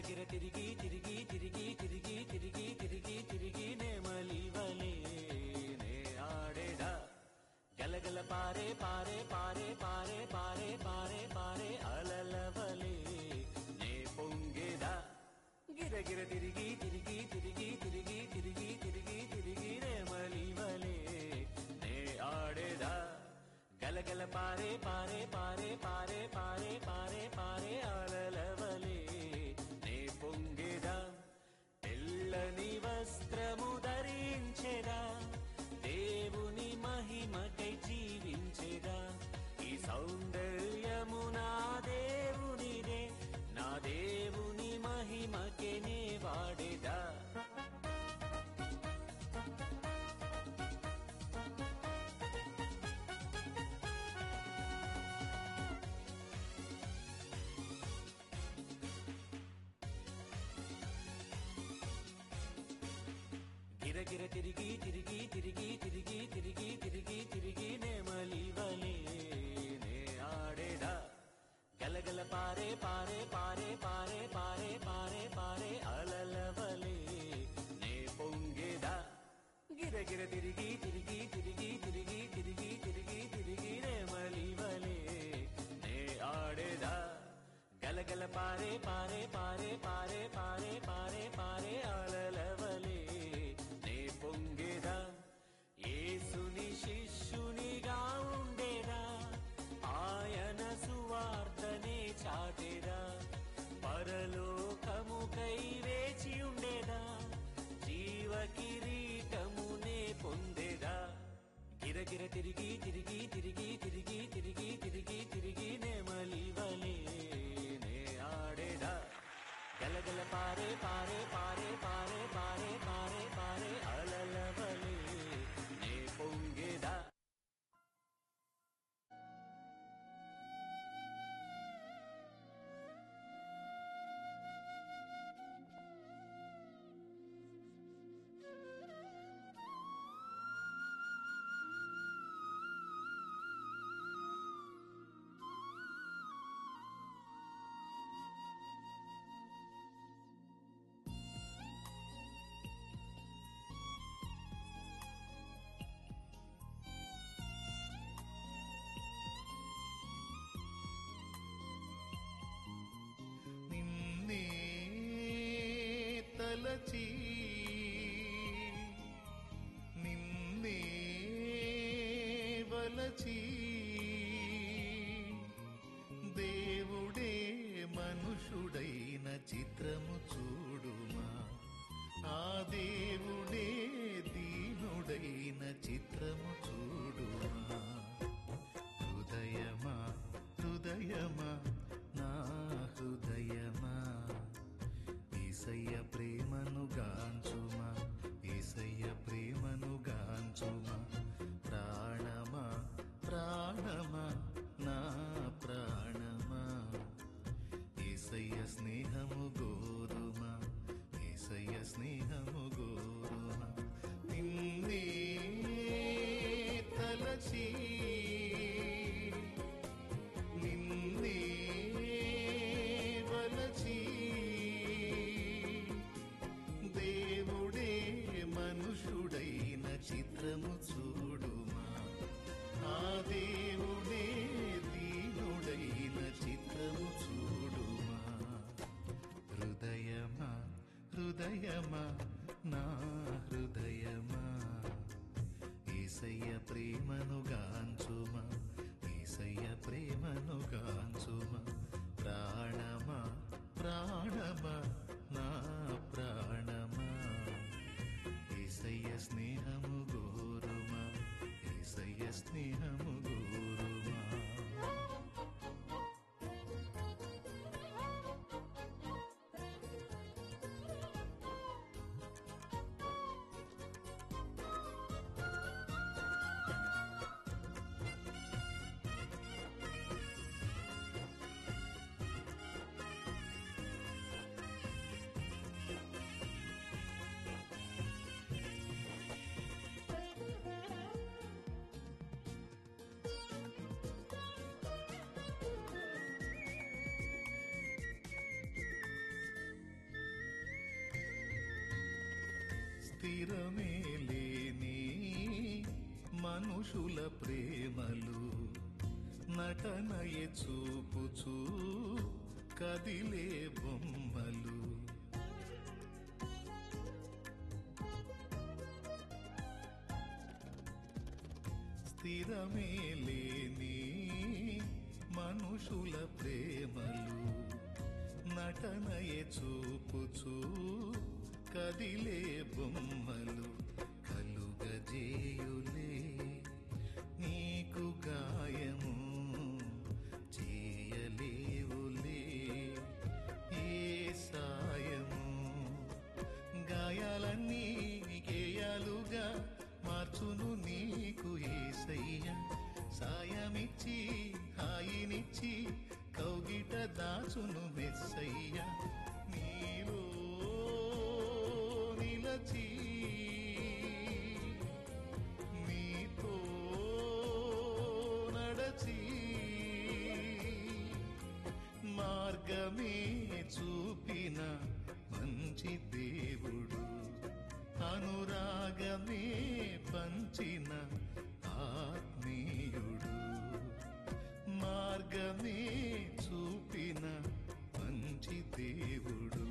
గిరగిర తిరిగి తిరిగి తిరిగి తిరిగి తిరిగి తిరిగి తిరిగి నెమలివలే నే ఆడేదా గలగల పారే పారే పారే పారే పారే పారే పారే అలలవలే నే పొంగేదా గిరగిర తిరిగి తిరిగి తిరిగి తిరిగి తిరిగి తిరిగి తిరిగి నెమలివలే నే ఆడేదా గలగల పారే పారే పారే పారే పారే పారే పారే అలలవలే నే పొంగేదా తెల్లని వస్త్రము ధరించెదా దేవుని మహిమకై జీవించెదా ఈ సౌందర్యము నా దేవునిదే నా దేవుని మహిమకే నే వాడేదా గిరగిర తిరిగి తిరిగి తిరిగి తిరిగి తిరిగి తిరిగి తిరిగి నెమలివలే నే ఆడేదా గలగల పారే పారే పారే పారే పారే పారే పారే అలలవలే నే పొంగేదా గిరగిర తిరిగి తిరిగి తిరిగి తిరిగి తిరిగి తిరిగి తిరిగి నెమలివలే నే ఆడేదా గలగల పారే పారే పారే పారే పారే పారే పారే అలలవలే పొంగేదా యేసుని శిష్యునిగా ఉండేదా ఆయన సువార్తనే చాటేదా పరలోకముకై వేచి ఉండేదా జీవ కిరీటమునే పొందేదా గిరగిర తిరిగి తిరిగి తిరిగి తిరిగి తిరిగి తిరిగి తిరిగి నెమలివలే నే ఆడేదా గలగల పారే పారే పారే పారే పారే పారే పారే అలలవలే నే పొంగేదా తలచి నిన్నే వలచి దేవుడే మనుషుడైన చిత్రము చూడుమా ఆ దేవుడే దీనుడైన చిత్రము చూడుమా హృదయమా హృదయమా నా హృదయమా యేసయ్య ప్రేమను గాంచుమా యేసయ్య ప్రేమను గాంచుమా ప్రాణమా ప్రాణమా నా ప్రాణమా యేసయ్య స్నేహము గోరుమా యేసయ్య స్నేహము గోరుమా నిన్నే తలచి నిన్నే వలచి దేవుడే మనుషుడైన చిత్రము చూడుమా ఆ దేవుడే దీనుడైన చిత్రము చూడుమా హృదయమా హృదయమా నా హృదయమా యేసయ్య ప్రేమను గాంచుమా యేసయ్య ప్రేమను గాంచుమా ప్రాణమా ప్రాణమా నా ప్రాణమా యేసయ్య స్నేహము గోరుమా యేసయ్య స్నేహము గోరుమా స్థిరమే లేని మనుషుల ప్రేమలు నటనయే చూపుచూ కదిలే బొమ్మలు. స్థిరమే లేని మనుషుల ప్రేమలు నటనయే చూపుచూ కదిలే బొమ్మలు. కలుగజేయులే నీకు గాయము చేయలేవులే ఏ సాయము. గాయాలన్నీ గేయాలుగా మార్చును నీకు యేసయ్య. సాయమిచ్చి హాయినిచ్చి కౌగిట దాచును మెస్సయ్య. నీలో నిలచి నీతో నడచి మార్గమే చూపిన మంచి దేవుడు. అనురాగమే పంచిన ఆత్మీయుడు. మార్గమే చూపిన మంచి దేవుడు.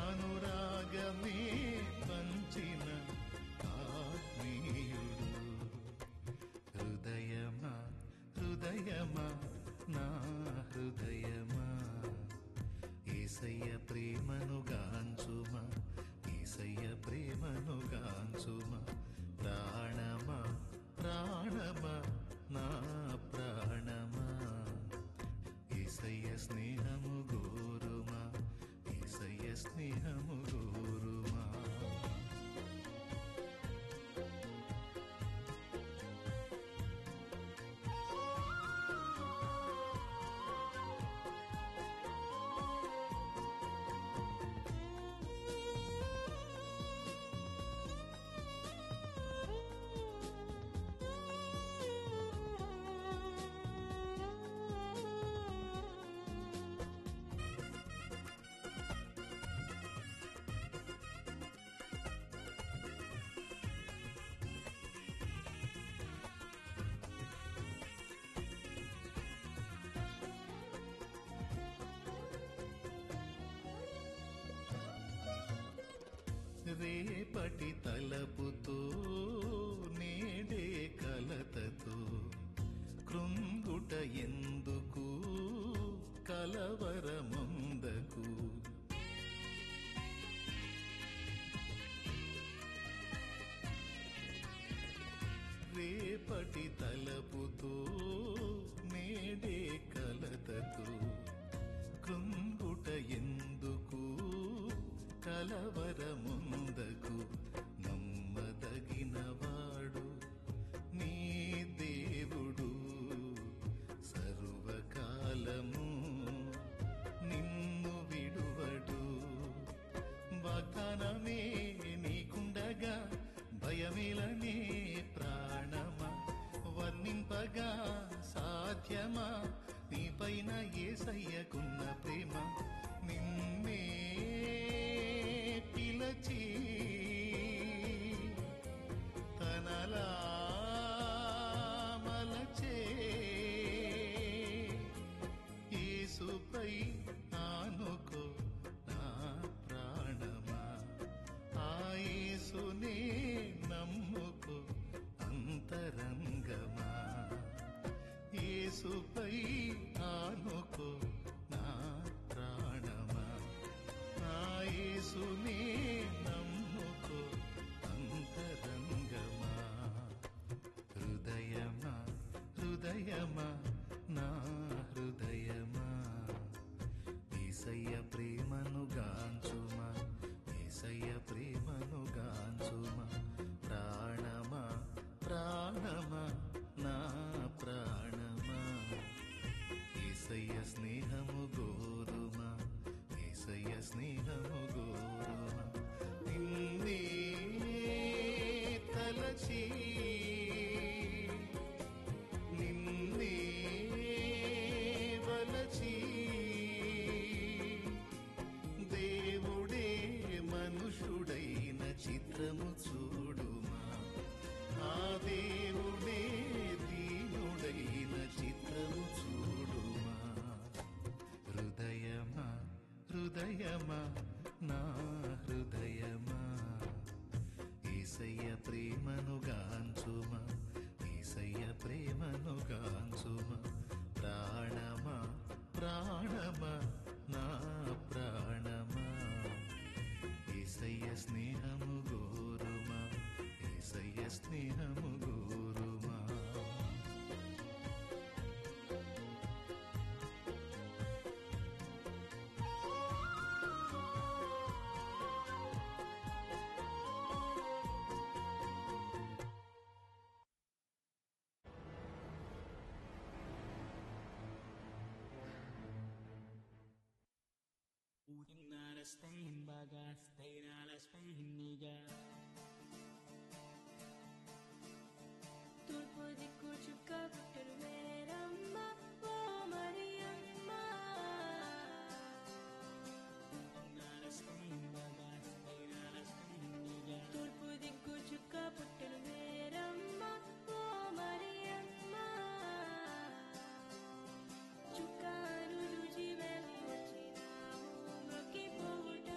అనురాగమే పంచిన ఆత్మీయుడు. హృదయమా హృదయమా నా హృదయమా యేసయ్య ప్రేమను గాంచుమా. యేసయ్య ప్రేమను గాంచుమా. ప్రాణమా ప్రాణమా నా ప్రాణమా యేసయ్య స్నేహము గోరుమా. యేసయ్య స్నేహము గోరుమా. రేపటి తలపుతో నేడే కలతతో కృంగుట ఎందుకు కలవరముందకు. రేపటి తలపుతో నేడే కలతతో కృంగుట ఎందుకు కలవరముందకు. నమ్మదగినవాడు నీ దేవుడు సర్వకాలము నిన్ను విడువడు. వాగ్దానమే నీకుండగా భయమేలనే ప్రాణమా. వర్ణింపగా సాధ్యమా నీపైన యేసయ్యకున్న ప్రేమ. నిన్నే పిలచి తనలా మలచే యేసుపై ఆనుకో నా ప్రాణమా. ఆ యేసునే నమ్ముకో అంతరంగమా. యేసుపై ఆనుకో నా ప్రాణమా. ఆ యేసునే నమ్ముకో అంతరంగమా. హృదయమా హృదయమా నా హృదయమా యేసయ్య ప్రేమను గాంచుమా. యేసయ్య ప్రేమను గాంచుమా. ప్రాణమా ప్రాణమా నా ప్రాణమా చిత్రము చూడుమా, ఆ దేవుడే దీనుడైన చిత్రము చూడుమా. హృదయమా హృదయమా నా హృదయమా, యేసయ్య ప్రేమను గాంచుమా, యేసయ్య ప్రేమను గాంచుమా. ప్రాణమా ప్రాణమా నా ప్రాణమా, యేసయ్య స్నేహము గోరుమా, యేసయ్య స్నేహము గోరుమా. Utingna Spain bagas, Taina la Spain niga. తూర్పు దిక్కు చుక్క పుట్టరు వేరమ్మ ఓ Mariyamma. Utingna Spain bagas, Taina la Spain niga. తూర్పు దిక్కు చుక్క పుట్టరు వేరమ్మ ఓ మరియమ్మ. చుక్కాను రుచి వెళ్ళి వచ్చినాము మొక్కిపోవుట.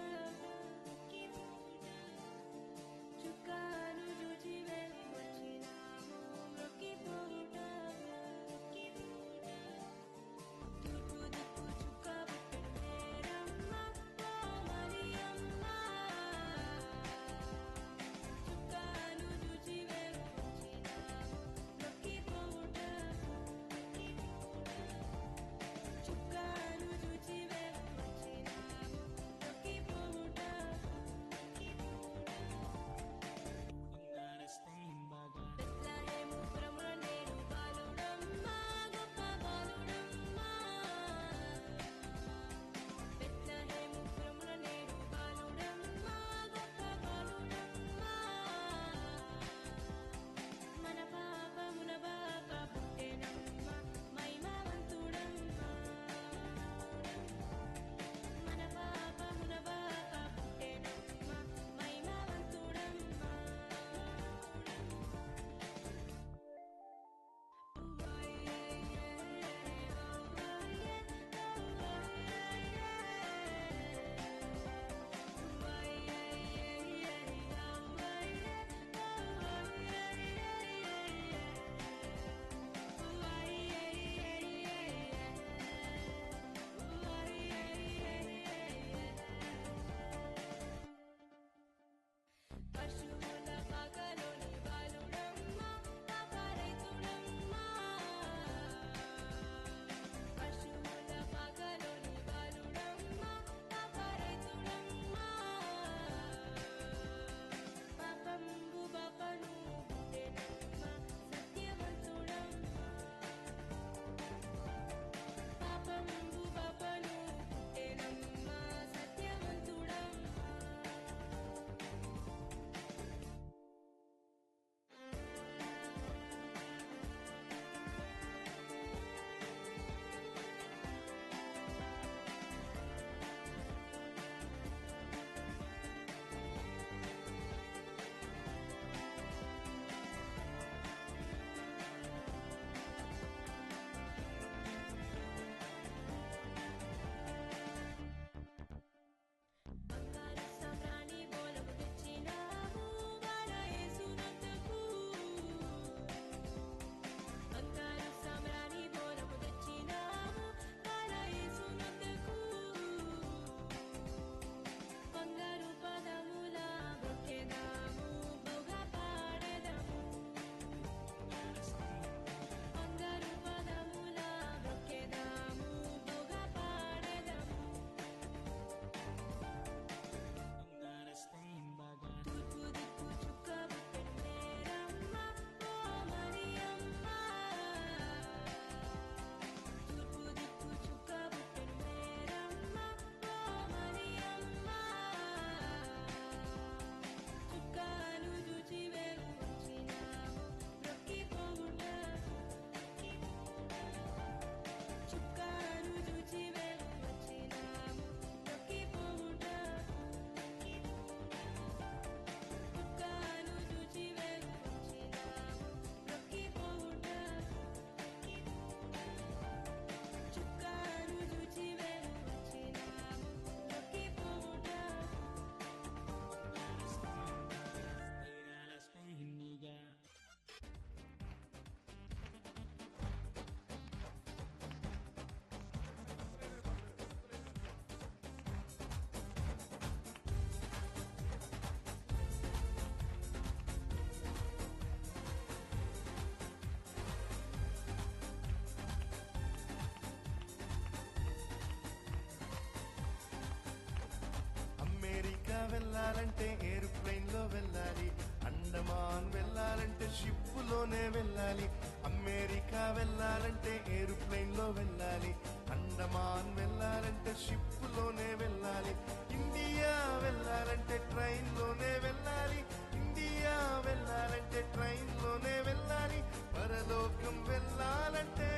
వెళ్ళాలంటే ఏరోప్లేన్ లో వెళ్ళాలి, అండమాన్ వెళ్ళాలంటే షిప్పులోనే వెళ్ళాలి, అమెరికా వెళ్ళాలంటే ఏరోప్లేన్ లో వెళ్ళాలి, అండమాన్ వెళ్ళాలంటే షిప్పులోనే వెళ్ళాలి, ఇండియా వెళ్ళాలంటే ట్రైన్ లోనే వెళ్ళాలి, ఇండియా వెళ్ళాలంటే ట్రైన్ లోనే వెళ్ళాలి, పరలోకం వెళ్ళాలంటే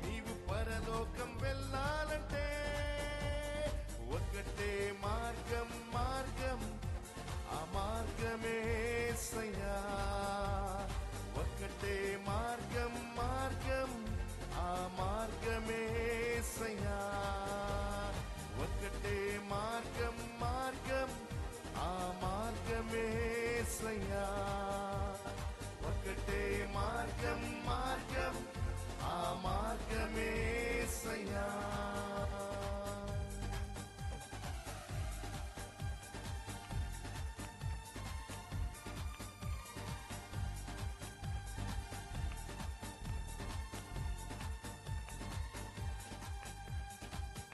నీవు పరలోకం వెళ్ళాలంటే ఒకటే మార్గం మార్గం ఆ మార్గమే యేసయ్యా, ఒకటే మార్గం మార్గం ఆ మార్గమే యేసయ్యా, ఒకటే మార్గం మార్గం ఆ మార్గమే యేసయ్యా, ఒకటే మార్గం మార్గం ఆ మార్గమే యేసయ్యా.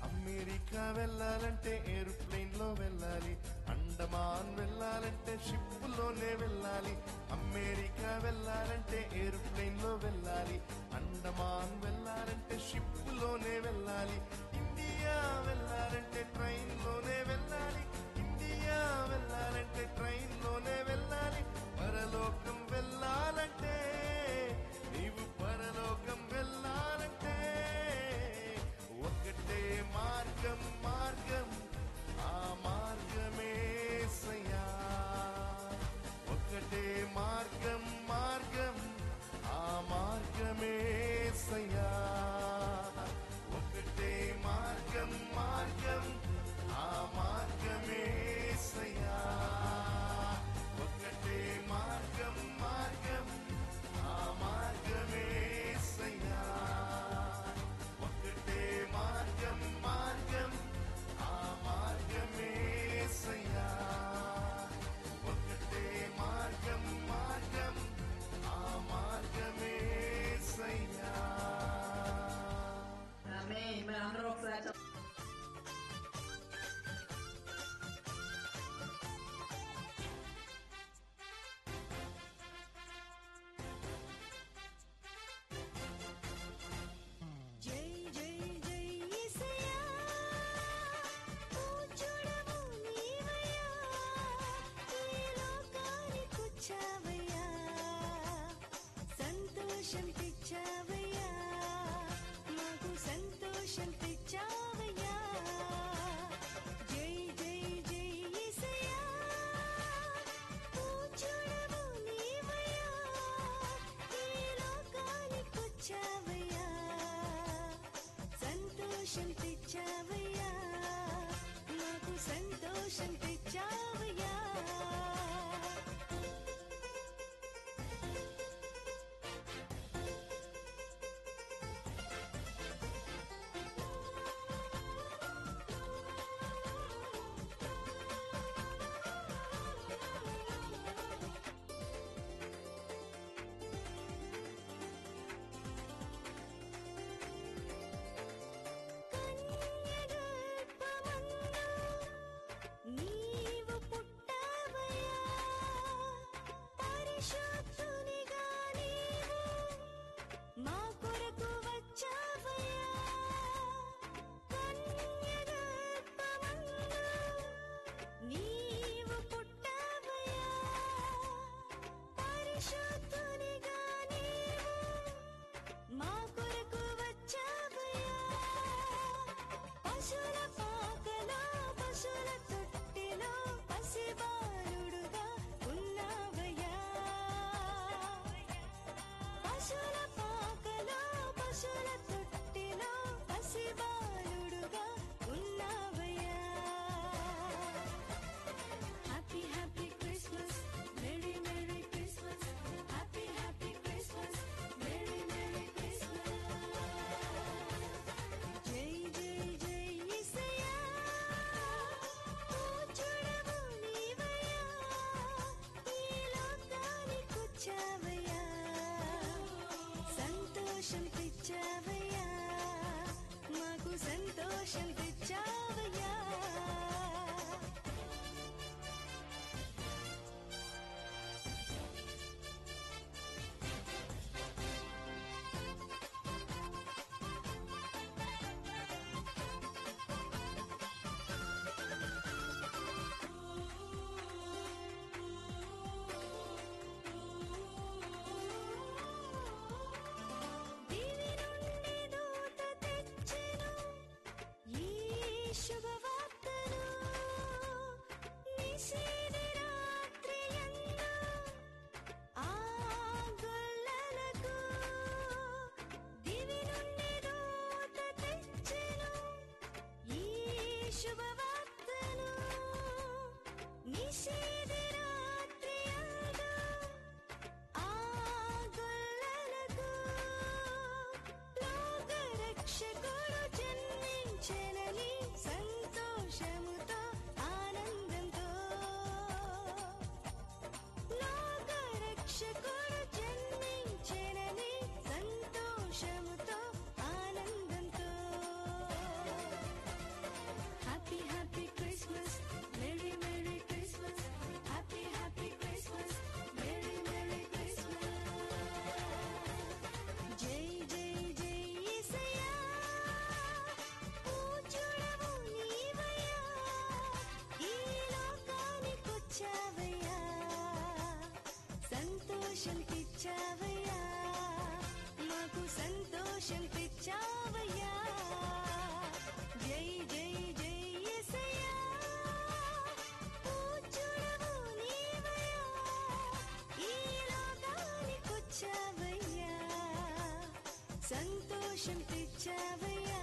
అమెరికా వెళ్ళాలంటే ఏరోప్లేన్ లో వెళ్ళాలి, అండమాన్ వెళ్ళాలంటే షిప్పులోనే వెళ్ళాలి, అమెరికా వెళ్ళాలంటే ఏరోప్లేన్ లో వెళ్ళాలి, అండమాన్ వెళ్ళాలంటే షిప్పులోనే వెళ్ళాలి, ఇండియా వెళ్ళాలంటే ట్రైన్ లోనే వెళ్ళాలి, ఇండియా వెళ్ళాలంటే ట్రైన్ లోనే వెళ్ళాలి, పరలోకం వెళ్ళాలంటే నీవు పరలోకం వెళ్ళాలంటే ఒకటే మార్గం మార్గం ఆ మార్గమే యేసయ్యా, ఒకటే మార్గం మార్గం ఆ మార్గమే యేసయ్యా, ఒకటే మార్గం మార్గం ఆ మార్గమే యేసయ్యా, ఒకటే మార్గం మార్గం ఆ మార్గమే యేసయ్యా, ఒకటే మార్గం మార్గం ఆ మార్గమే యేసయ్యా, ఒకటే మార్గం మార్గం ఆ మార్గమే యేసయ్యా. ఆమేన్. మరి అందరూ ఒకసారి జై జై జై యేసయ్యా పూజుడవు నీవయ్యా ఈ లోకానికొచ్చావయ్యా సంతోషం తెచ్చావయ్యా మాకు సంతోషం తెచ్చావయ్యా జై జై జై యేసయ్యా పూజుడవు నీవయ్యా ఈ లోకానికొచ్చావయ్యా సంతోషం తెచ్చావయ్యా మాకు సంతోషం తెచ్చావయ్యా మురిసేది రాత్రియందు ఆ గొల్లలకు లోకరక్షకుడు జన్మించెనని సంతోషముతో ఆనందంతో లోకరక్షకుడు జన్మించెనని సంతోషముతో ఆనందంతో happy happy Christmas merry merry Christmas happy happy Christmas merry merry Christmas జై జై జై యేసయ్యా పూజుడవు నీవయ్యా ఈ లోకానికొచ్చావయ్యా సంతోషం తెచ్చావయ్యా మాకు సంతోషం తెచ్చావయ్యా జై జై జై యేసయ్యా పూజుడవు నీవయ్యా ఈ లోకానికొచ్చావయ్యా సంతోషం తెచ్చావయ్యా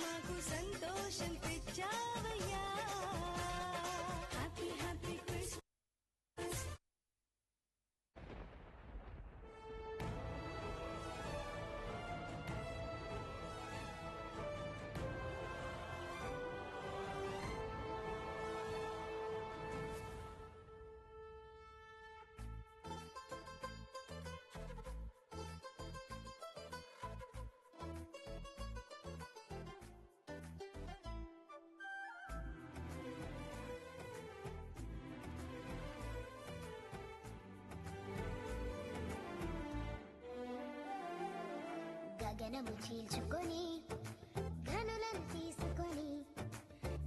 మాకు సంతోషం తెచ్చావయ్యా హ్యాపీ హ్యాపీ క్రిస్మస్ గగనము చీల్చుకొని ఘనులను తీసుకొని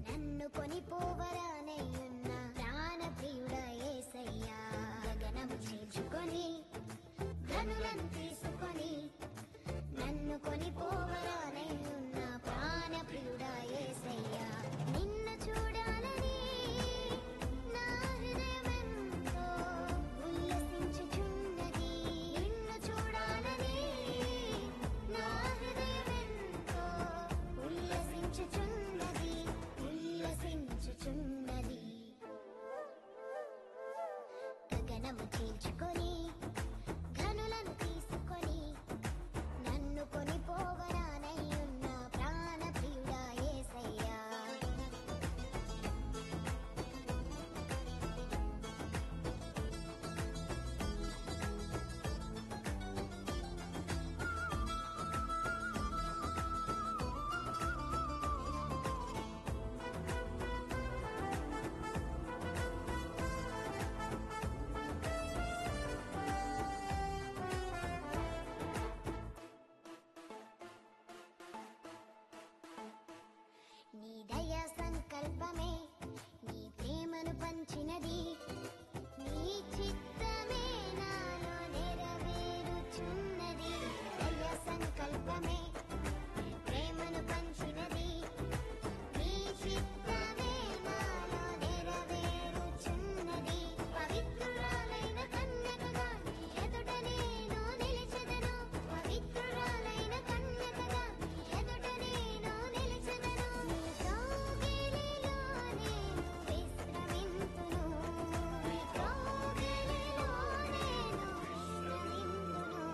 నన్ను కొనిపోవరానయ్యున్న ప్రాణప్రియుడా యేసయ్యా గగనము చీల్చుకొని ఘనులను తీసుకొని నన్ను కొనిపోవరానయ్యున్న ప్రాణప్రియుడా యేసయ్యా నిన్ను చూడాలని నా హృదయమెంతో ఉల్లసించుచున్నది నిన్ను చూడాలని నా హృదయమెంతో ఉల్లసించుచున్నది ఉల్లసించుచున్నది గగనము చీల్చుకొని ఘనులను తీసుకొని నన్ను కొనిపోవరానయ్యున్న ప్రాణప్రియుడా యేసయ్యా నీ దయా సంకల్పమే నీ ప్రేమను పంచినది నీ చిత్తమే నాలో నెరవేరుచున్నది దయా సంకల్పమే నీ ప్రేమను పంచినది నీ చిత్తమే నాలో నెరవేరుచున్నది పవిత్రురాలైన కన్యకగా నీ ఎదుట నేను నిలిచెదను పవిత్రురాలైన కన్యకగా నీ ఎదుట నేను నిలిచెదను నీ కౌగిలిలో నేను విశ్రమింతును నీ కౌగిలిలో నేను విశ్రమింతును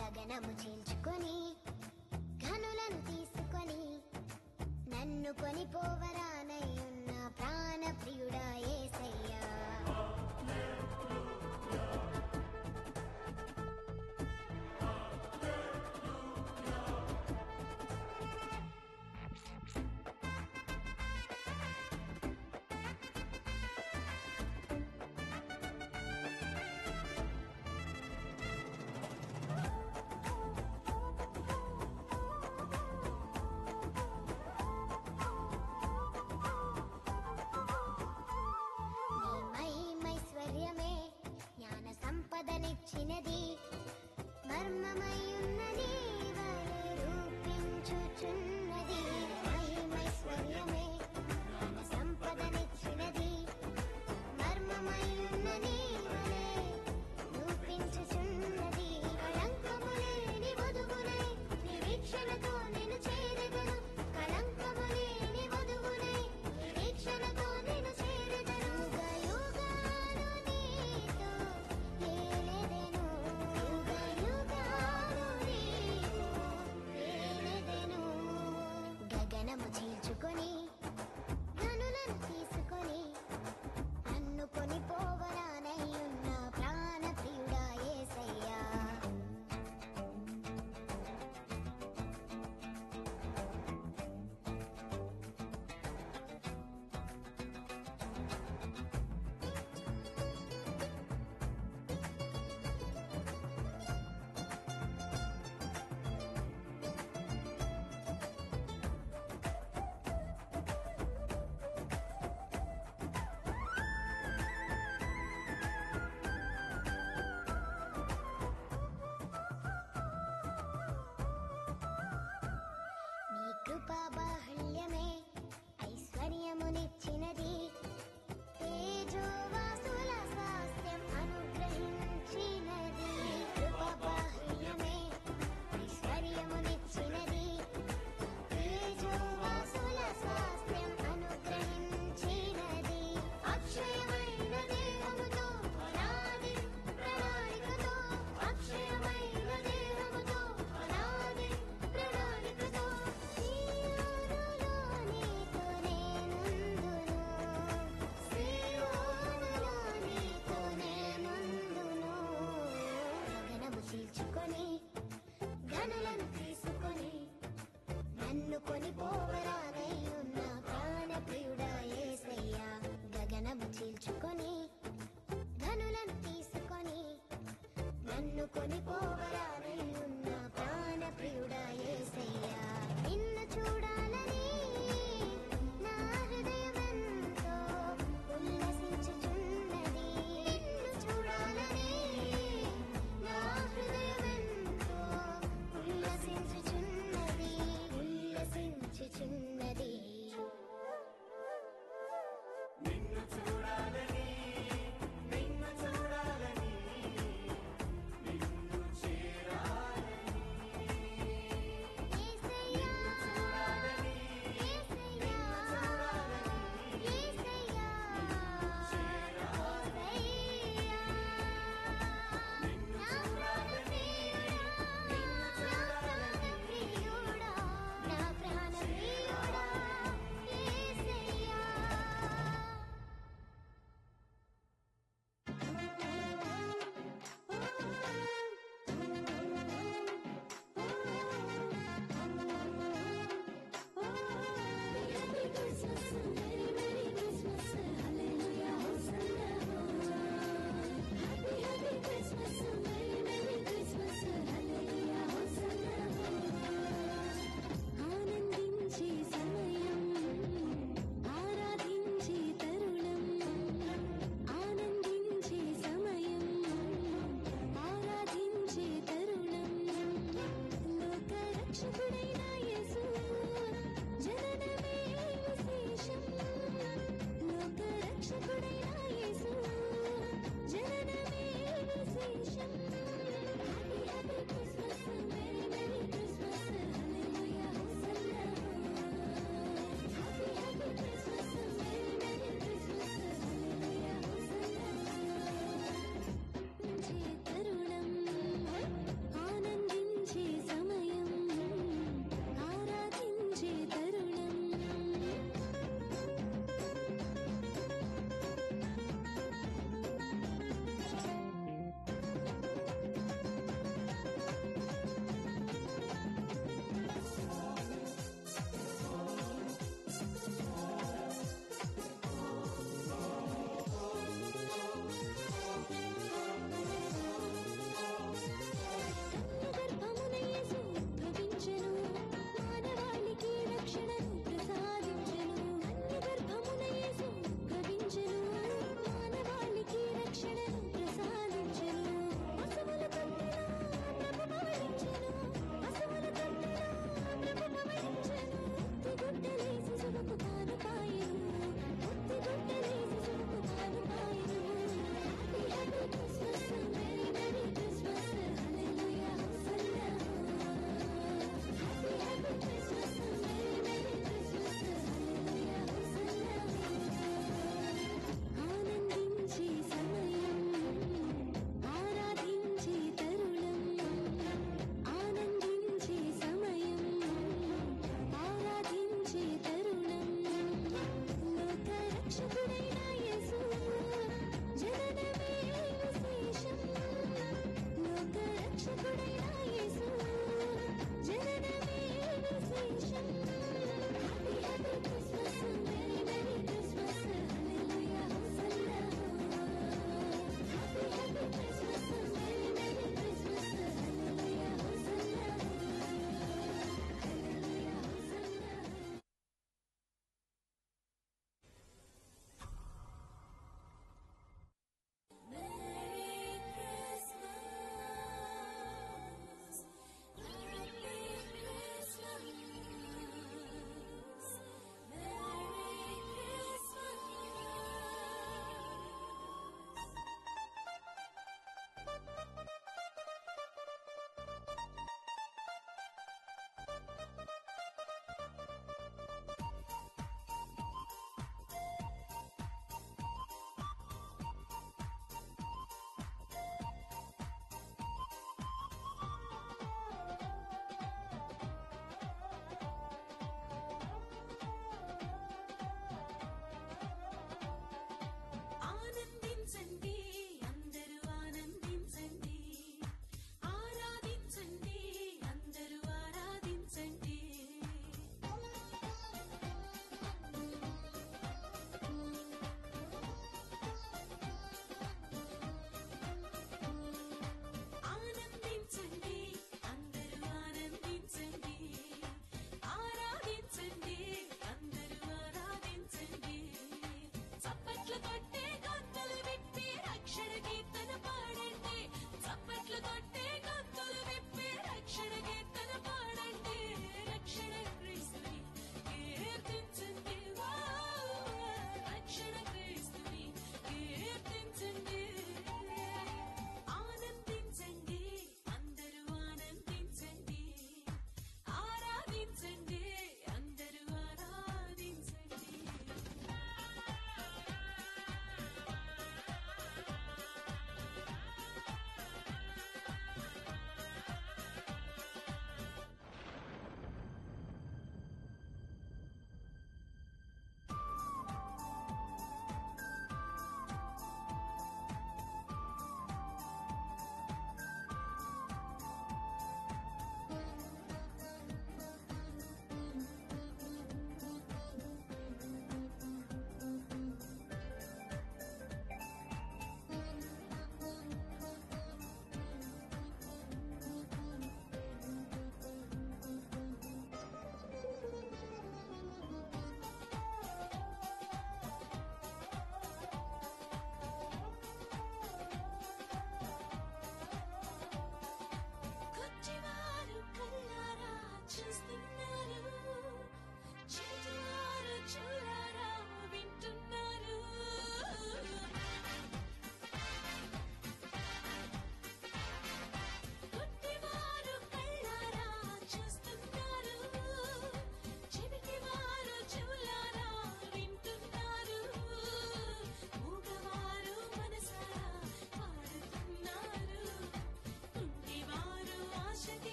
గగనము చీల్చుకొని ఘనులను తీసుకొని నన్ను కొనిపోవరానయ్యున్న ప్రాణప్రియుడా యేసయ్యా నీ మహిమైశ్వర్యమే జ్ఞాన సంపదనిచ్చినది మర్మమయున్న నీ వలె రూపించుచున్నది మహిమైశ్వర్యమే జ్ఞాన సంపదనిచ్చినది మర్మమయున్న నీ వలె రూపించుచున్నది కళంకము లేని వధువునై నిరీక్షణతో నేను చేరెదను కళంకము లేని వధువునై నిరీక్షణతో నేను చేరెదను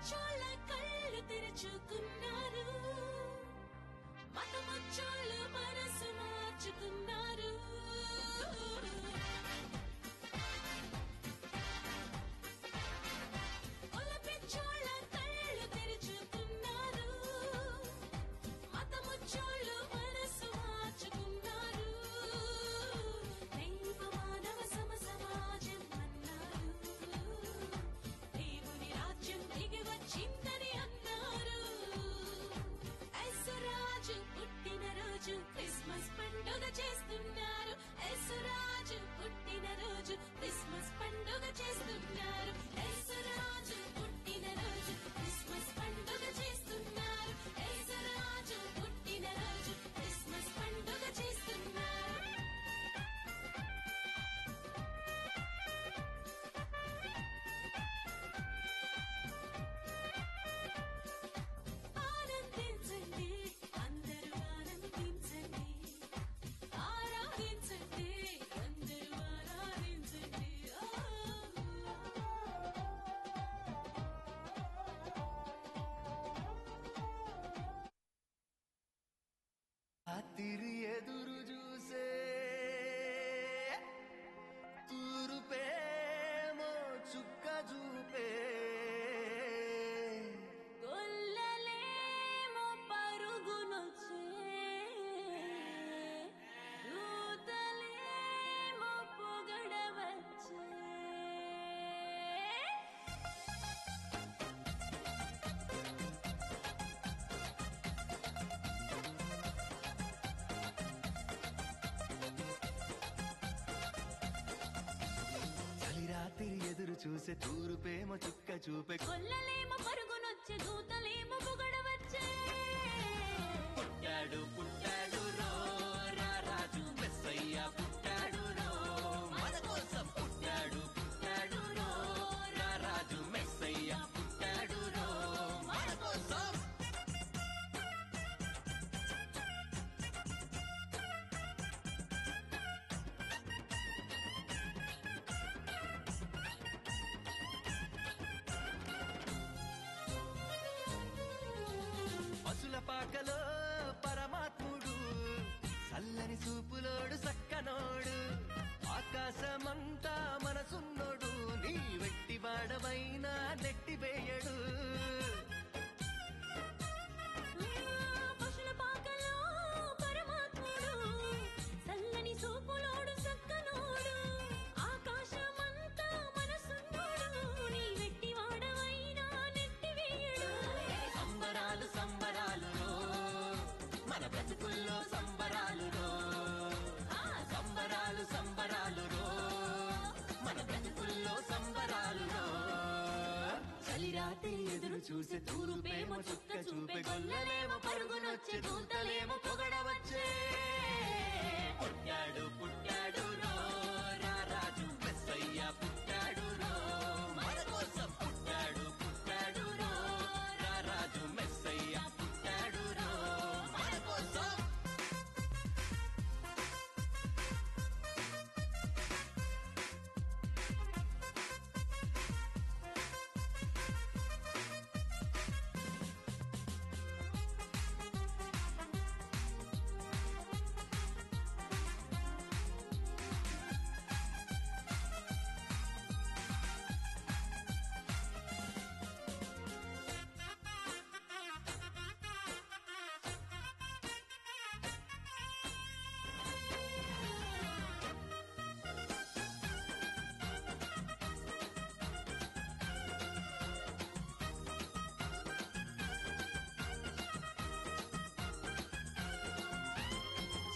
పిచ్చోళ్ళ కళ్ళు తెరుచుకున్నారు, మతమొచ్చోళ్ళు మనసు మార్చుకున్నారు. ఒల పిచ్చోళ్ళ కళ్ళు తెరుచుకున్నారు, మతమొచ్చోళ్ళు మనసు మార్చుకున్నారు. దైవ మానవ సమాజం అన్నారు, దేవుని రాజ్యం దిగి వచ్చిందని అన్నారు. యేసురాజు పుట్టినరోజు క్రిస్మస్ పండుగ చేస్తున్నారు, యేసురాజు పుట్టినరోజు క్రిస్మస్ పండుగ చేస్తున్నారు, యేసురాజు పుట్టినరోజు క్రిస్మస్ పండుగ చేస్తున్నారు, యేసురాజు పుట్టినరోజు క్రిస్మస్ పండుగ చేస్తున్నారు. ఆనందించండి, అందరూ ఆనందించండి, ఆరాధించండి, అందరూ ఆరాధించండి. రాత్రి ఎదురు చూసే తూరుపేమో చుక్క చూపే గొల్లలేమో పరుగునొచ్చే, దూతలేమో పొగడవచ్చే. చలి రాత్రి ఎదురు చూసే తూరుపేమో చుక్క చూపే గొల్లలేమో పరుగునొచ్చే, దూతలేమో పొగడవచ్చే. పుట్టాడు పుట్టాడు రో రా రాజు మెస్సయ్య పుట్టాడు రో మన కోసం పుట్టాడు పుట్టాడు రో రా రాజు మెస్సయ్య పుట్టాడు రో మన కోసం. పశుల పాకలో పరమాత్ముడు, చల్లని చూపులోడు సక్కనోడు, ఆకాశమంతా మనసున్నోడు, నీ వెట్టి వాడవైనా నెట్టివేయడు. పశుల పాకలో పరమాత్ముడు, చల్లని సూపులోడు సక్కనోడు, ఆకాశమంతా మనసున్నోడు, నీ వెట్టివాడవైనా నెట్టివేయడు. సంబరాలు సంబరాలు రో మన బ్రతుకుల్లో సంబరాలు రో సంబరాలు సంబరాలు రో మన బ్రతుకుల్లో సంబరాలు రో. చలి రాత్రి ఎదురు చూసే తూరుపేమో చుక్క చూపే, గొల్లలేమో పరుగునొచ్చే, దూతలేమో పొగడవచ్చే. పుట్టాడు పుట్టాడు రో రా రాజు మెస్సయ్య పుట్టాడు రో మన కోసం పుట్టాడు పుట్టాడు రో రా రాజు మెస్సయ్య పుట్టాడు రో మన కోసం.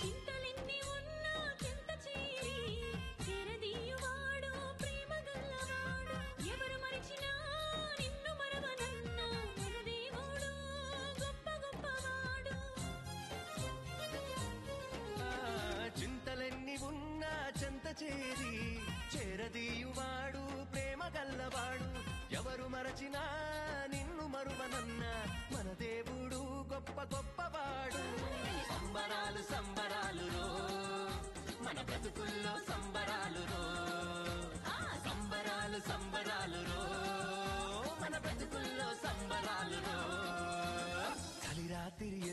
చింతలెన్ని ఉన్నా చింత చేరి, చెరదీయువాడు ప్రేమ గల్లవాడు, ఎవరు మరిచినా నిన్ను మరవనన్నా, మన దేవుడు గొప్ప గొప్పవాడు. చింతలెన్ని ఉన్నా చెంత చేరి చేరదీయువాడు ప్రేమ గల్లవాడు, ఎవరు మరచినా నిన్ను మరువనన్నా, మన దేవుడు గొప్ప గొప్పవాడు. సంబరాలు సంబరాలు రో మన బ్రతుకుల్లో సంబరాలు రో సంబరాలు సంబరాలు రో మన బ్రతుకుల్లో సంబరాలు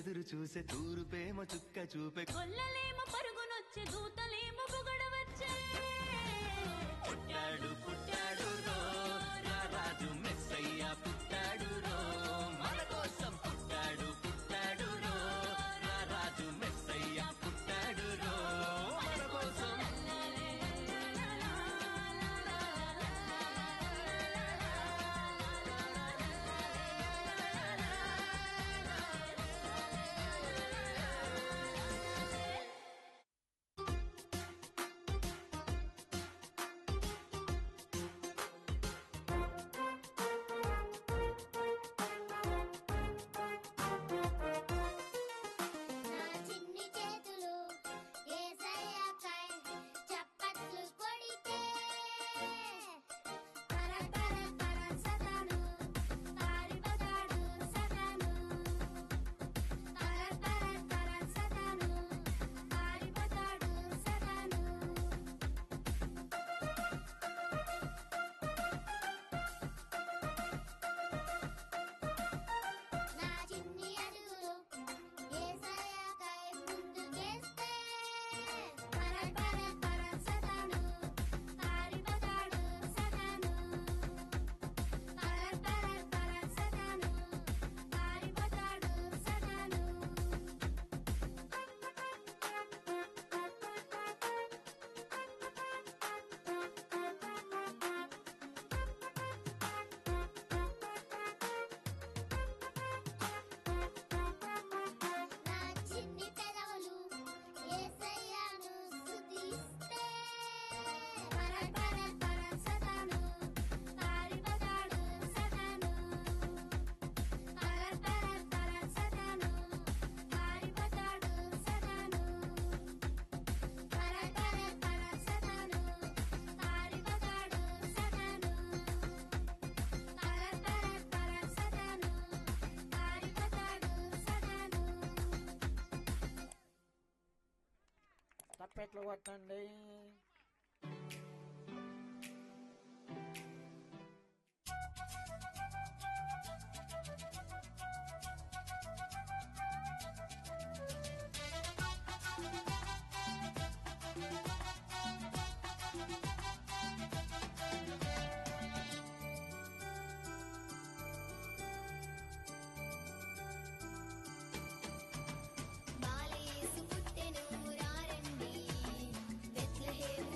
ఎదురు చూసే తూరుపేమో చుక్క చూపే గొల్లలేమో పరుగునొచ్చే దూతలేమో పొగడవచ్చే పుట్టాడు పుట్టాడు రో రా రాజు మెస్సయ్య పుట్టాడు రో మన కోసం పుట్టాడు పుట్టాడు రో రా రాజు మెస్సయ్య పుట్టాడు రో మన కోసం నా చిన్ని చేతులు యేసయ్యకై చప్పట్లు కొడితే పర పర పర సతాను పారిపోతాడు సతాను పర పర పర సతాను పారిపోతాడు సతాను నా చిన్ని అడుగులు యేసయ్యకై ముందుకేస్తే పర పర పర సతాను పారిపోతాడు సతాను పర పర పర సతాను పారిపోతాడు సతాను నా చిన్ని పెదవులు యేసయ్యను స్తుతిస్తే పర పర పర సతాను పారిపోతాడు సతాను పర పర పర సతాను పారిపోతాడు సతాను పర పర పర సతాను పారిపోతాడు సతాను పర పర పర సతాను పారిపోతాడు సతాను తప్పెట్లు కొట్టండి. బాలయేసు పుట్టెను రారండి బెత్లెహేము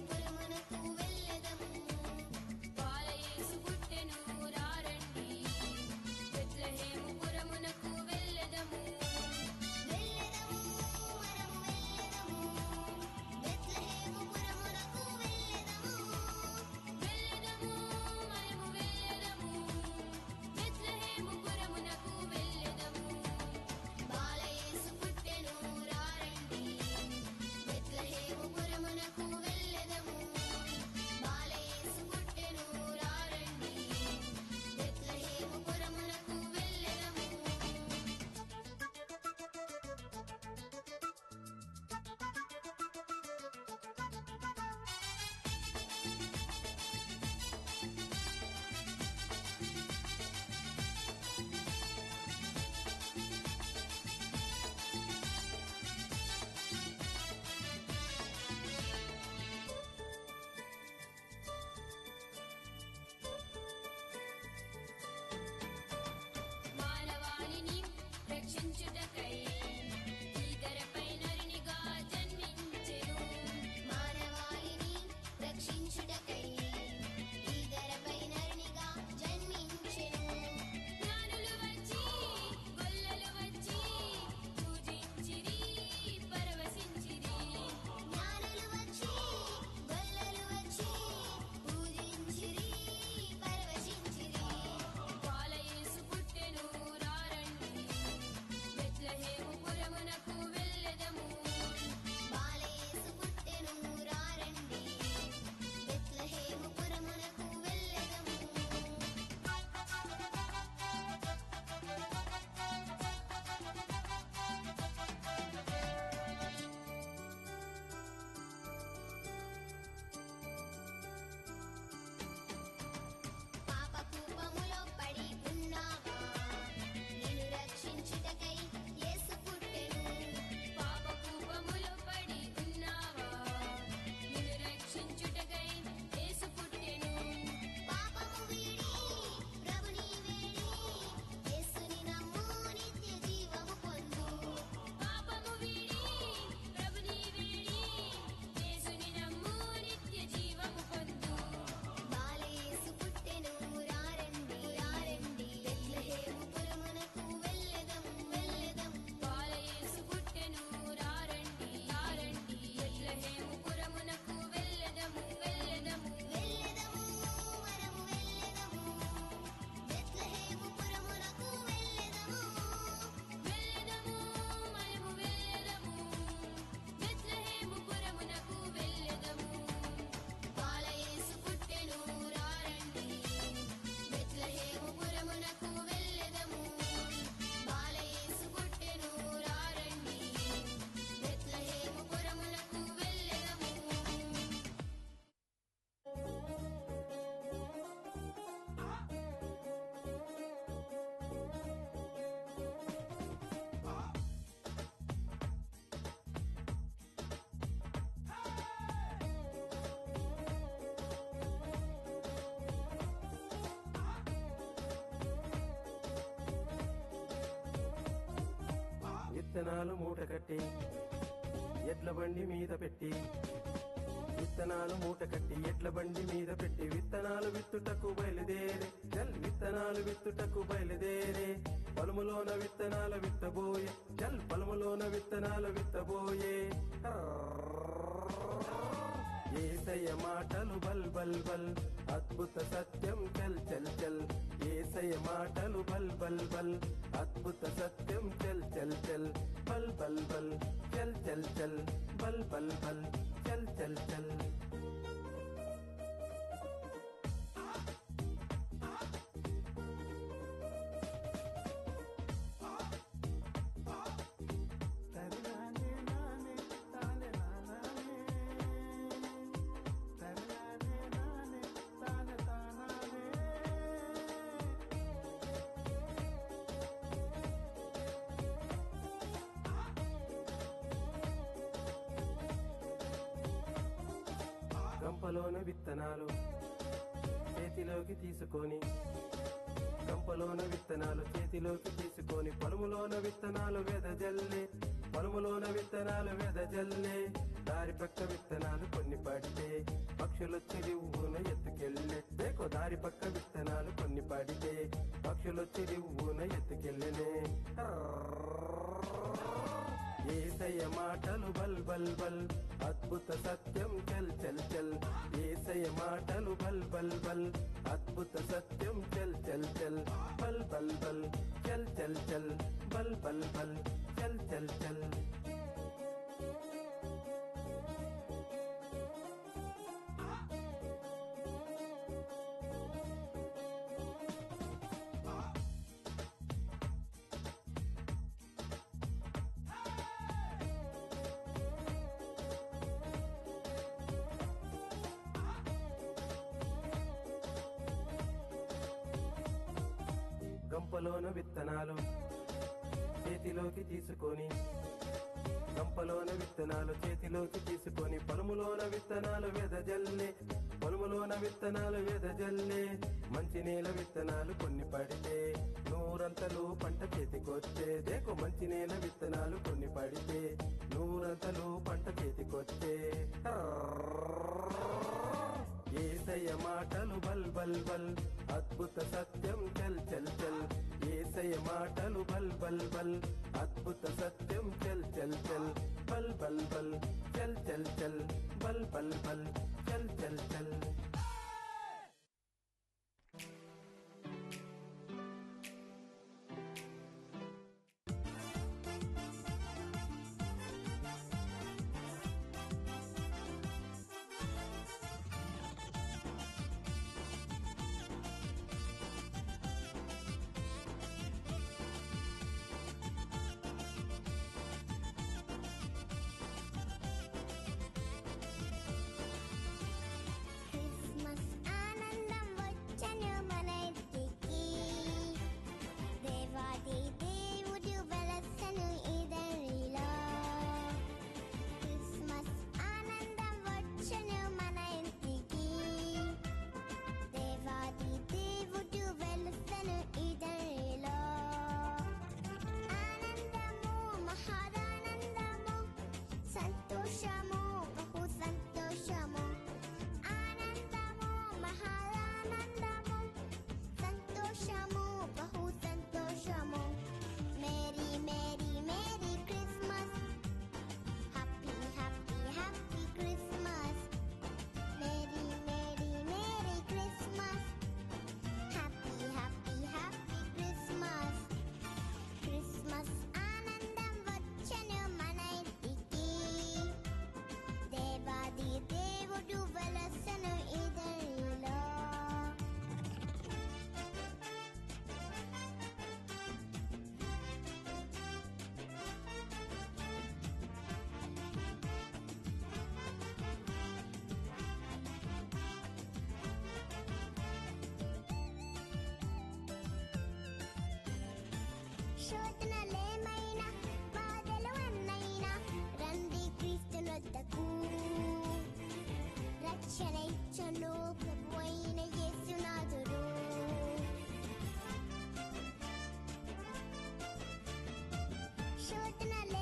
విత్తనాలు మూట కట్టి ఎడ్ల బండి మీద పెట్టి విత్తనాలు మూట కట్టి ఎడ్ల బండి మీద పెట్టి విత్తనాలు విత్తుటకు బయలుదేరే జల్ విత్తనాలు విత్తుటకు బయలుదేరే పొలములోన విత్తనాలు విత్తబోయే జల్ పొలములోన విత్తనాలు విత్తబోయే ఏసయ్య మాటలు బల్ బల్ బల్ అద్భుత సత్యం చల్ చల్ చల్ ఏసయ్య మాటలు బల్ బల్ బల్ అద్భుత సత్యం చల్ చల్ చల్ బల్ బల్ బల్ చల్ చల్ చల్ బల్ బల్ బల్ చల్ చల్ చల్ గంపలోన విత్తనాలు చేతిలోకి తీసుకొని గంపలోన విత్తనాలు చేతిలోకి తీసుకొని పొలములోన విత్తనాలు వెదజల్లే పొలములోన విత్తనాలు వెదజల్లే దారి పక్క విత్తనాలు కొన్ని పడితే పక్షులొచ్చి రివ్వున ఎత్తుకెళ్ళే దేకో దారి పక్క విత్తనాలు కొన్ని పడితే పక్షులొచ్చి రివ్వున ఎత్తుకెళ్ళనే ఏసయ్య మాటలు బల్ బల్ బల్ అద్భుత సత్యం చల్ చల్ చల్ ఏసయ్య మాటలు బల్ బల్ బల్ అద్భుత సత్యం చల్ చల్ చల్ బల్ బల్ బల్ చల్ చల్ చల్ బల్ బల్ బల్ చల్ చల్ చల్ గంపలోన విత్తనాలు చేతిలోకి తీసుకొని గంపలోన విత్తనాలు చేతిలోకి తీసుకొని పొలములోన విత్తనాలు వెదజల్లే పొలములోన విత్తనాలు వెదజల్లే మంచి నేల విత్తనాలు కొన్ని పడితే నూరంతలు పంట చేతికొచ్చే దేకో మంచి నేల విత్తనాలు కొన్ని పడితే నూరంతలు పంట చేతికొచ్చే ఏసయ్య మాటలు బల్ బల్ బల్ అద్భుత సత్యం చల్ చల్ చల్ ఏసయ్య మాటలు బల్ బల్ బల్ అద్భుత సత్యం చల్ చల్ చల్ బల్ బల్ బల్ చల్ చల్ చల్ బల్ బల్ బల్ చల్ చల్ చల్ శోధనలే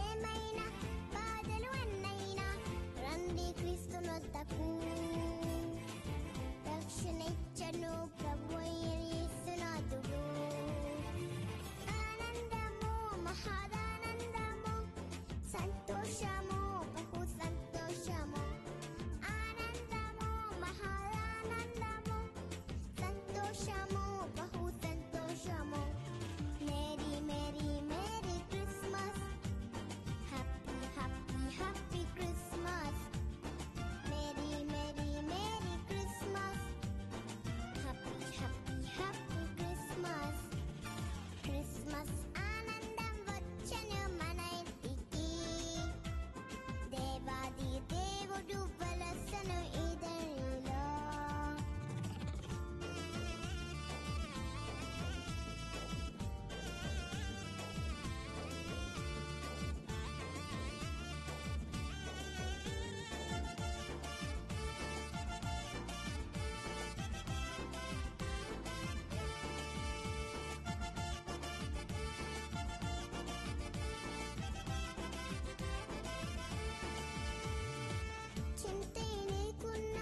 చింతే నీకున్న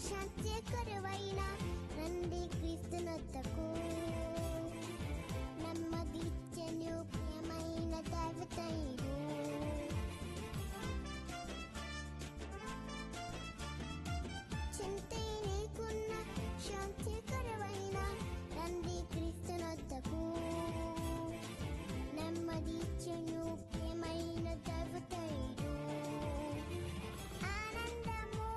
శాంతి కరువైన రండి క్రీస్తునొద్దకు నెమ్మదిచ్చను ప్రియమైన దేవతయుడు చింతే నీకున్న శాంతి కరువైన రండి క్రీస్తునొద్దకు నెమ్మదిచ్చను ప్రియమైన దేవతయుడు ఆనందము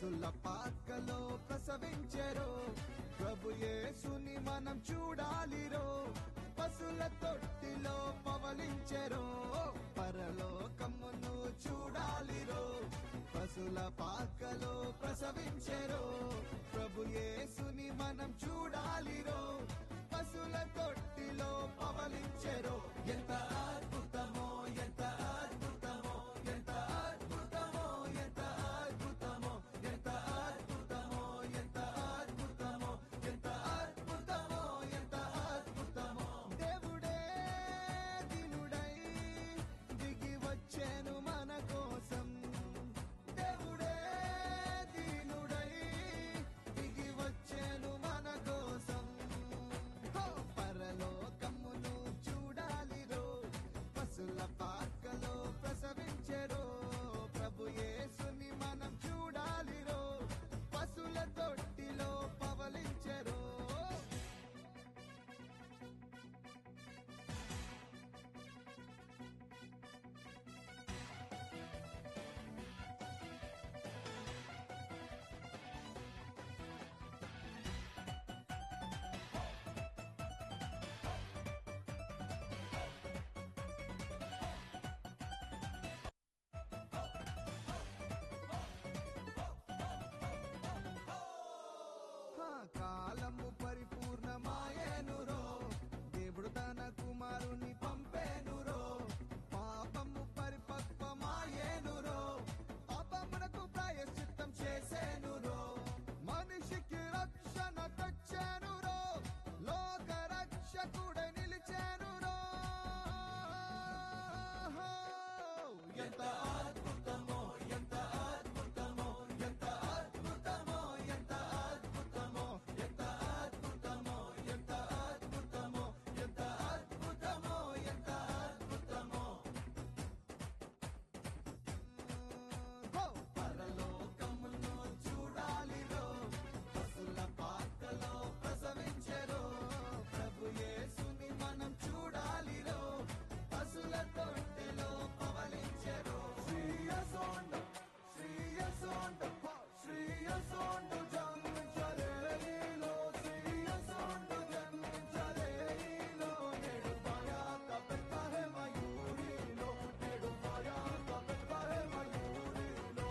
పశుల పాకలో ప్రసవించెరో ప్రభు యేసుని మనం చూడాలిరో పశుల తొట్టిలో పవలించెరో పరలోకమును చూడాలిరో పశుల పాకలో ప్రసవించెరో ప్రభు యేసుని మనం చూడాలిరో పశుల తొట్టిలో పవలించెరో ఎంత అద్భుతమో ఎంత అద్భుతమో ఎంత అద్భుతమో ఎంత అద్భుతమో ఎంత అద్భుతమో ఎంత అద్భుతమో ఎంత అద్భుతమో ఎంత అద్భుతమో దేవుడే దినుడై దిగి వచ్చెను మన కోసం దేవుడే దినుడై దిగి వచ్చెను మన కోసం పరలోకమును చూడాలిరో పశుల పాకలో ప్రసవించెరో ప్రభు యేసుని మనం చూడాలిరో పశుల తొట్టిలో పవలించెరో కాలము పరిపూర్ణమాయేనురో దేవుడు తన కుమారుని పంపేనురో పాపము పరిపక్వమాయేనురో పాపమునకు ప్రాయశ్చిత్తం చేసేనురో మనిషికి రక్షణ తెచ్చేనురో లోక రక్షకుడై నిలిచేనురో ఎంత అద్భుతమో ఎంత అద్భుతమో ఎంత అద్భుతమో ఎంత అద్భుతమో ఎంత అద్భుతమో ఎంత అద్భుతమో ఎంత అద్భుతమో ఎంత అద్భుతమో పరలోకమును చూడాలిరో పశుల పాకలో ప్రసవించెరో ప్రభు యేసుని మనం చూడాలిరో పశుల తొట్టిలో పవలించెరో శ్రీయసోండ శ్రీయసోండ శ్రీయసోండ జన్మించలేలో శ్రీయసోండ జన్మించలేలో నేడు భయాత పెట్టే మయూరిలో నేడు భయాత పెట్టే మయూరిలో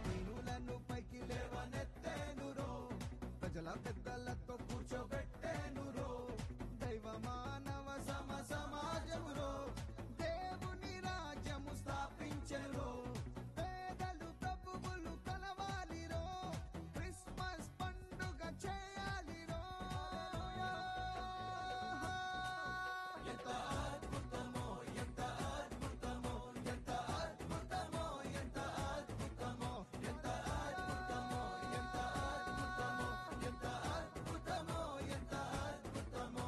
దీనులను పైకి లేవనెత్తేనురో ప్రజల పెద్దలతో కూర్చోబెట్టేనురో దైవ మానవ సమాజమురో దేవుని రాజ్యము స్థాపించెరో పేదలు ప్రభువులు కలవాలిరో క్రిస్మస్ పండుగ చేయాలిరో ఎంత అద్భుతమో ఎంత అద్భుతమో ఎంత అద్భుతమో ఎంత అద్భుతమో ఎంత అద్భుతమో ఎంత అద్భుతమో ఎంత అద్భుతమో ఎంత అద్భుతమో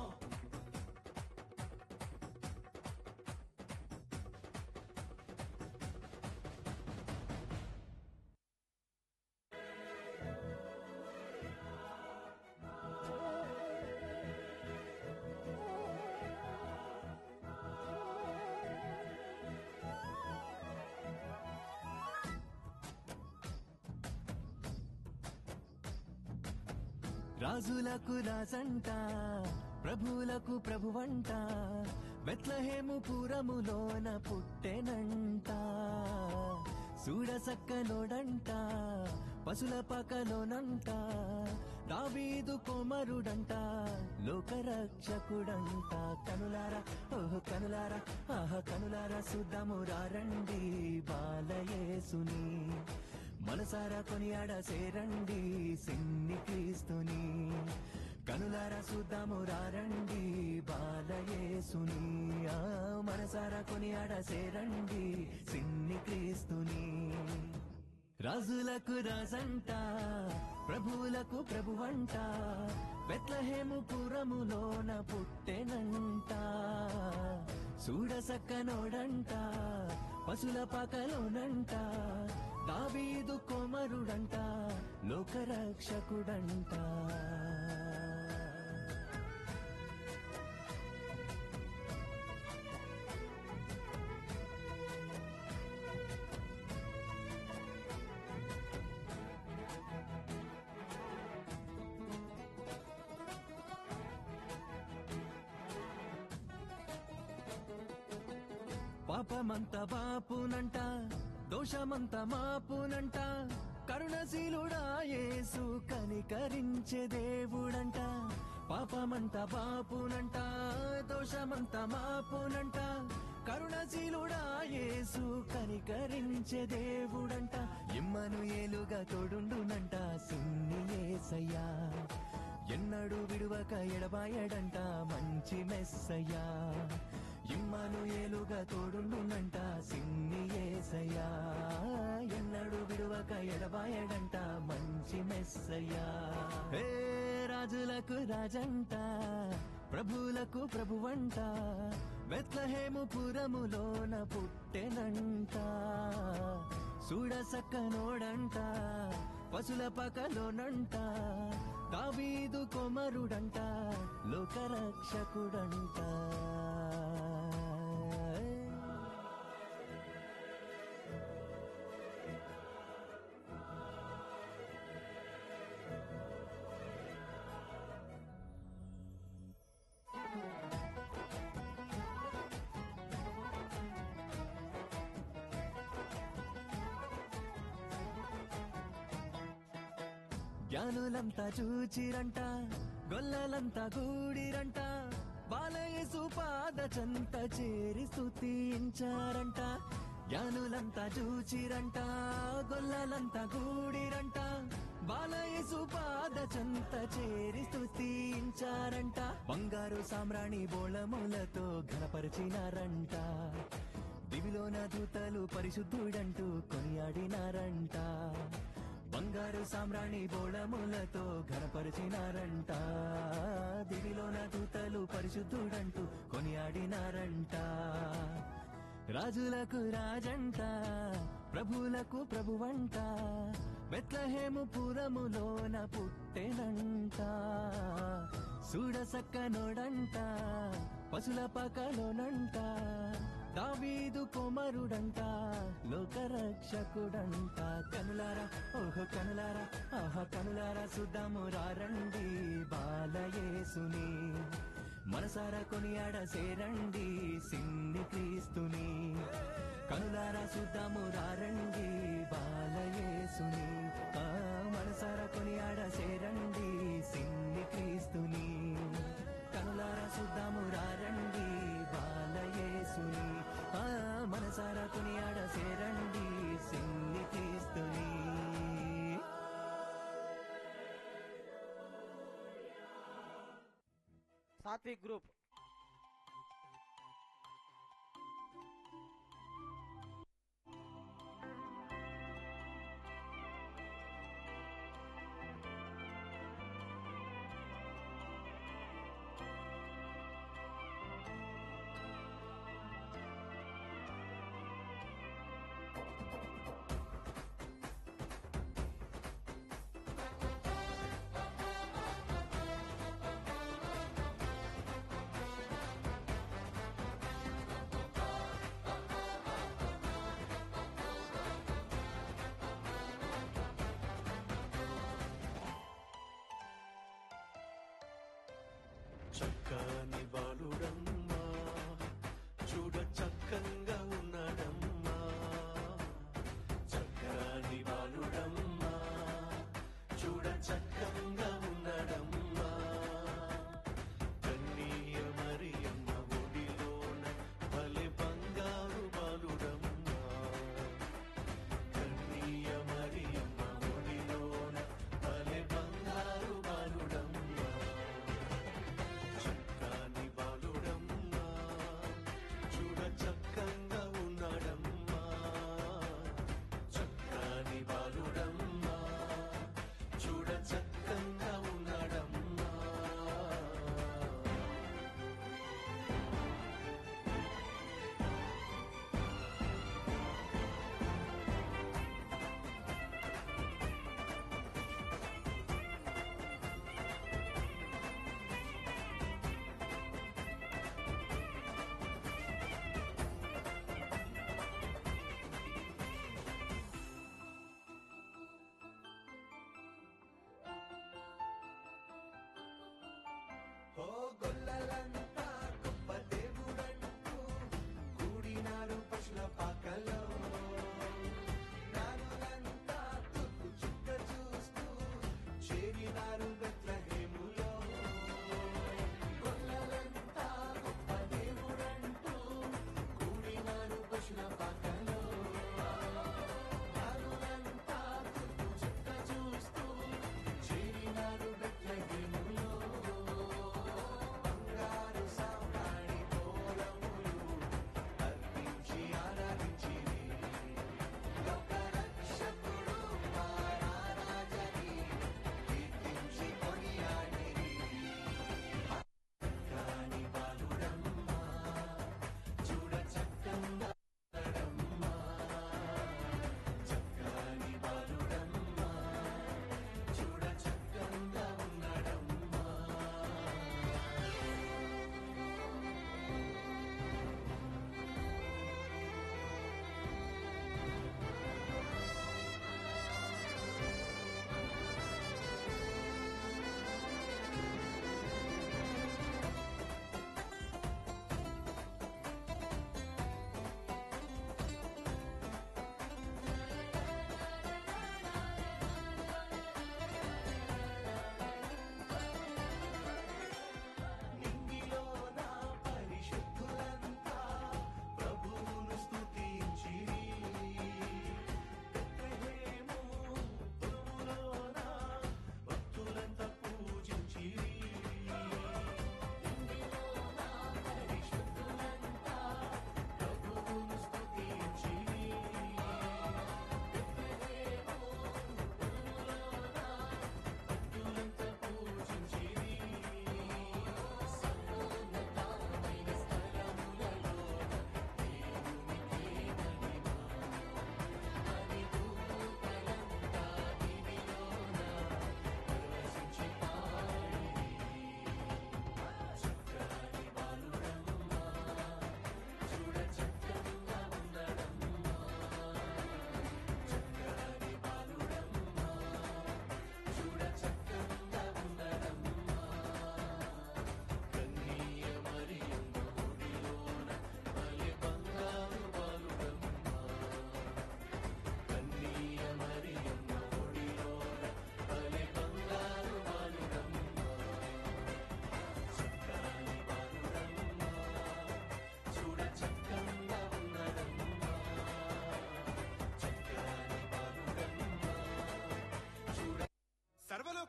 రాజులకు రాజంట ప్రభువులకు ప్రభువంట బెత్లెహేము పురములోన పుట్టెనంట చూడసక్కనోడంట పశుల పకలోనంట దావీదు కుమారుడంట లోకరక్షకుడంట కనులారా ఓహో కనులారా ఆహ కనులారా చూద్దాము రండి బాలయేసుని మనసారా కొనియాడ సేరండి సిన్ని క్రీస్తుని కనులారా చూద్దాము రండి బాలయేసుని మనసారా కొనియాడ సేరండి సిన్ని క్రీస్తుని రాజులకు రాజంట ప్రభువులకు ప్రభువంట బెత్లెహేము పురములోన పుట్టెనంట చూడసక్కనోడంట పశుల పాకలోనంట కుమారుడంట లోకరక్షకుడంట. పాపమంత బాపునంట దోషమంత మాపునంట కరుణశీలుడా యేసు కనికరించే దేవుడంట. పాపమంత బాపునంట దోషమంత మాపునంట కరుణశీలుడా యేసు కనికరించే దేవుడంట. ఇమ్మనుయేలుగా తోడుండునంట సిన్ని యేసయ్యా, ఎన్నడూ విడువక ఎడబాయడంట మంచి మెస్సయ్యా. ఇమ్మనుయేలుగా తోడుండునంట సిన్ని యేసయ్యా, ఎన్నడూ విడువక ఎడబాయడంట మంచి మెస్సయ్యా. ఏ రాజులకు రాజంట ప్రభువులకు ప్రభువంట బెత్లెహేము పురములోన పుట్టెనంట. చూడసక్కనోడంట పశుల పకలోనంట దావీదు కుమారుడంట లోకరక్షకుడంట. జ్ఞానులంతా చూచిరంట గొల్లలంతా గూడిరంట బాలయేసు పాద చెంత చేరి స్తుతించారంట. జ్ఞానులంతా చూచిరంట గొల్లలంతా గూడిరంట బాలయేసు పాద చెంత చేరి స్తుతించారంట. బంగారు సామ్రాణి బోళములతో ఘనపరిచినారంట, దివిలోన దూతలు పరిశుద్ధుడంటూ కొనియాడినారంట. బంగారు సామ్రాణి బోళములతో ఘనపరిచినారంట, దివిలోన దూతలు పరిశుద్ధుడంటూ కొనియాడినారంట. రాజులకు రాజంట ప్రభువులకు ప్రభువంట బెత్లెహేము పురములోన పుట్టెనంట. చూడసక్కనోడంట పశుల పకలోనంట దావీదు కుమారుడంట లోకరక్షకుడంట. కనులారా ఓహో కనులారా ఆహా కనులారా సుద్దాము రండి బాలయేసుని, మనసారా కొనియాడ సేరండి సిన్ని క్రీస్తుని. కనులారా సుద్దాము రండి బాలయేసుని, మనసారా కొనియాడ సేరండి సిన్ని క్రీస్తుని. కనులారా సుద్దాము రండి బాలయేసుని, మనసారా కొనియాడ సేరండి సిన్ని క్రీస్తుని. సాత్విక్ గ్రూప్ చక్కని బాలుడమ్మా చూడ చక్కంగా ఉన్నాడమ్మా. చక్కని బాలుడమ్మా చూడ చక్కంగా ఉన్నాడమ్మా. కన్నీయ మరియమ్మ ఒడిలోన భలే బంగారు బాలుడమ్మా. కన్నీయ మరియమ్మ ఒడిలోన భలే బంగారు బాలుడమ్మా. చక్కని బాలుడమ్మా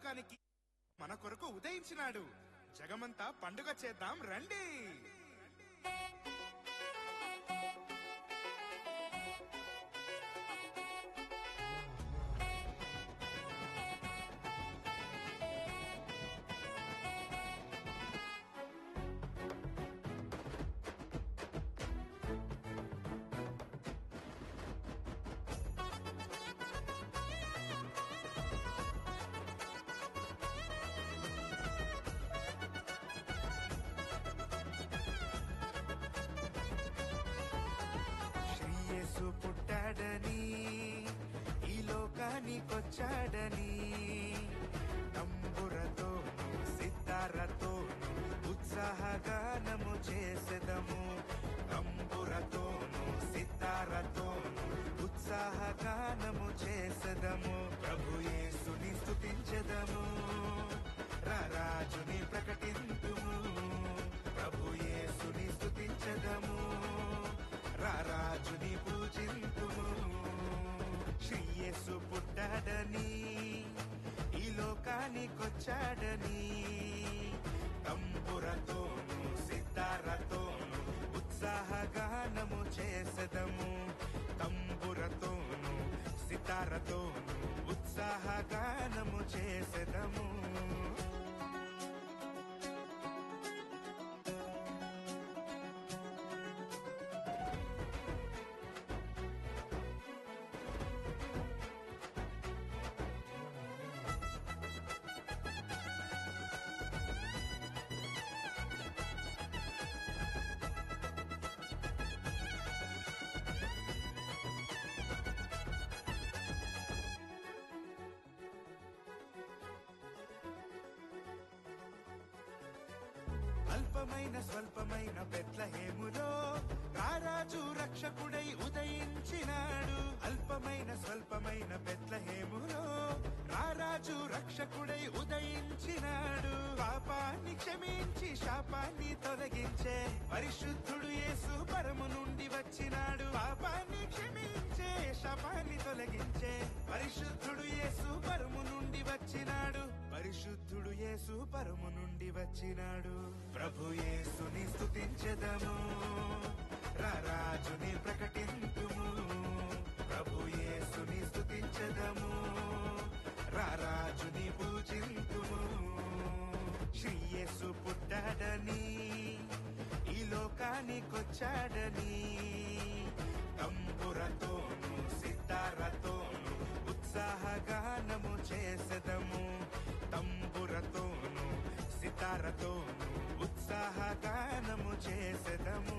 లోకానికి మన కొరకు ఉదయించినాడు. జగమంతా పండుగ చేద్దాం రండి. యేసు పుట్టాడని, ఈ లోకానికొచ్చాడని, తంబురతోను సితారతోను ఉత్సాహగానము చేసెదము. తంబురతోను సితారతోను ఉత్సాహగానము చేసెదము. ప్రభు యేసుని స్తుతించెదము, రారాజుని ప్రకటింతుము. ప్రభు యేసుని స్తుతించెదము, రారాజుని పూజింతుము. శ్రీ యేసు పుట్టాడని, ఈ లోకానికొచ్చాడని, తంబురతోను సితారతోను ఉత్సాహగానము చేసెదము. తంబురతోను సితారతోను ఉత్సాహగానము చేసెదము. అల్పమైన స్వల్పమైన బెత్లెహేములో రారాజు రక్షకుడై ఉదయించినాడు. అల్పమైన స్వల్పమైన బెత్లెహేములో రారాజు రక్షకుడై ఉదయించినాడు. పాపాన్ని క్షమించి శాపాన్ని తొలగించే పరిశుద్ధుడు యేసు పరము నుండి వచ్చినాడు. పాపాన్ని క్షమించే శాపాన్ని తొలగించే పరిశుద్ధుడు యేసు పరము నుండి వచ్చినాడు. పరిశుద్ధుడు యేసు పరము నుండి వచ్చినాడు. ప్రభు యేసుని స్తుతించెదము, రారాజుని ప్రకటింతుము. ప్రభు యేసుని స్తుతించెదము, రారాజుని పూజింతుము. శ్రీ యేసు పుట్టాడని, ఈ లోకానికొచ్చాడని, తంబురతోను సితారతోను ఉత్సాహగానము చేసెదము. తంబురతోను సితారతోను ఉత్సాహగానము చేసెదము.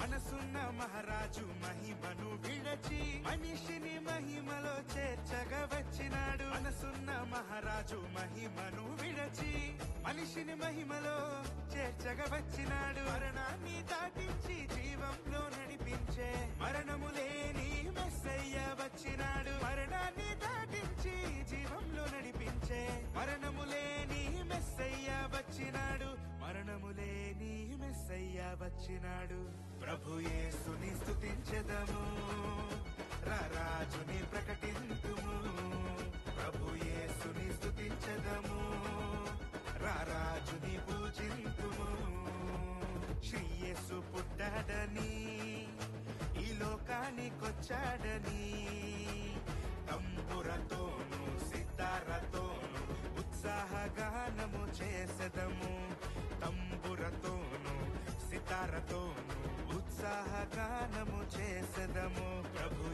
మనసున్న మహారాజు మహిమను విడచి మనిషిని మహిమలో చేర్చగా వచ్చినాడు. మనసున్న మహారాజు మహిమను విడచి మనిషిని మహిమలో చేర్చగా వచ్చినాడు. మరణాన్ని దాటించి జీవంలో నడిపించే మరణము లేని మెస్సయ్య వచ్చినాడు. మరణాన్ని దాటించి జీవంలో నడిపించే మరణము లేని మెస్సయ్య వచ్చినాడు. మరణము లేని మెస్సయ్య వచ్చినాడు. ప్రభు యేసుని స్తుతించెదము, రారాజుని ప్రకటింతుము. ప్రభు యేసుని స్తుతించెదము, రారాజుని పూజింతుము. శ్రీ యేసు పుట్టాడని, ఈ లోకానికొచ్చాడని, తంబురతోను సితారతోను ఉత్సాహగానము చేసెదము. తంబురతోను సితారతోను ఉత్సాహగానము చేసెదము. ప్రభు